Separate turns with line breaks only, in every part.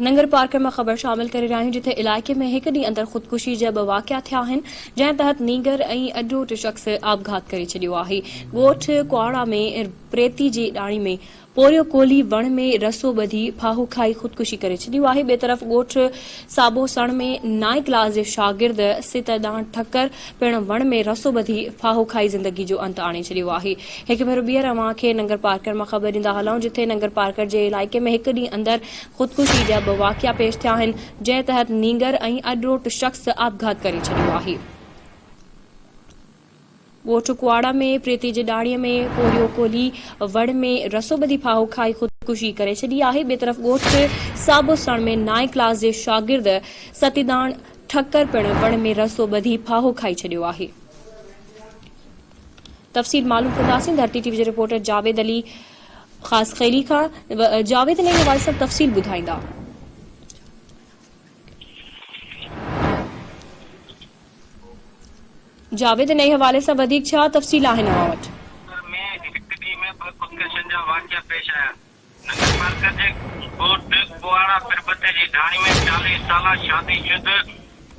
नंगर Parker में खबर शामिल करे रहिया आहियूं जिथे इलाइक़े में हिक ॾींहुं अंदर ख़ुदकुशी जा 2 वाक़िया थिया आहिनि जंहिं तहत नीगर ऐं अॼोट शख़्स आपघात करे छॾियो आहे। ॻोठ कुआड़ा में प्रेती जी डाणी में पोरियो कोली वण में रसो ॿधी फाहू खाई ख़ुदकुशी करे छॾियो आहे। ॿिए तरफ़ ॻोठ साबो सण में 9 क्लास जे शागिर्द सितदान ठक्कर पिण वण में रसो ॿधी फाहू खाई ज़िंदगी जो अंत आणे छॾियो आहे। हिकु भेरो ॿीहर अव्हां खे नंगर पार्कर में ख़बर ॾींदा हलूं जिथे नंगर पार्कर जे इलाइक़े में हिक ॾींहुं अंदर ख़ुदकुशी जा 2 वाक़िया पेश थिया आहिनि जंहिं तहत नीगर ऐं अॼोट शख़्स आपघात करे छॾियो आहे। ॻोठ कुआड़ा में प्रेती जी डाणीअ में पोरियो कोली वण में रसो ॿधी फाहू खाई ख़ुदकुशी करे छॾी आहे। ॿिए तरफ़ ॻोठ साबो सण में 9 क्लास जे शागिर्द सतीदान ठक्कर पिण वण में रसो ॿधी फाहू खाई छॾियो आहे। तफ़सील मालूम कंदासीं धरती टीवी जे रिपोर्टर जावेद अली ख़ास खैली खां। जावेद ने हवाले सां तफ़सील ॿुधाईंदा। जावेद इन हवाले सां वधीक छा तफ़सील आहिनि अव्हां वटि?
वाक़िया पेश आया नगर पार्कर जे ॻोठ कुआड़ा पिरबते जी डाणी में 40 साला शादीशुदा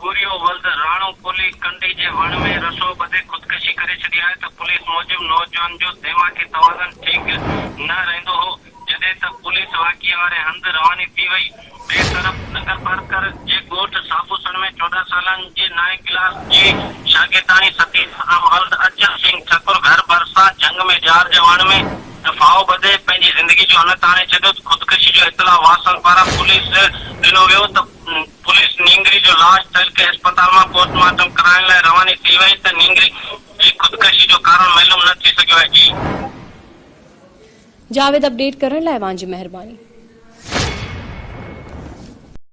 पूरियो वल्द राणो कोली कंडी जे वण में रसो ॿधे ख़ुदकुशी करे छॾी आहे त पुलिस मूजिब नौजवान जो दिमाग़ी तवाज़ुन ठीक न रहंदो हो जॾहिं त पुलिस वाक़िए वारे हंधि रवानी थी वई। ॿिए तरफ़ नगर पार्कर जे ॻोठ साबूसण में 14 सालनि जे 9 क्लास जी शागिर्दानी सतीदान वल्द अजय सिंह ठकुर घर भरसा जंग में जार जे वण में फाहो ॿधे पंहिंजी ज़िंदगी जो अंत आणे छॾियो। ख़ुदकुशी जो इतला वासल पारां पुलिस ॾिनो वियो त पुलिस नींगरी जो लाश तल के अस्पताल में पोस्टमार्टम कराइण लाइ रवानी थी वई त नींगरी जी ख़ुदकुशी जो कारण मालूम न थी सघियो आहे।
जावेद अपडेट करण लाइ तव्हांजी महिरबानी।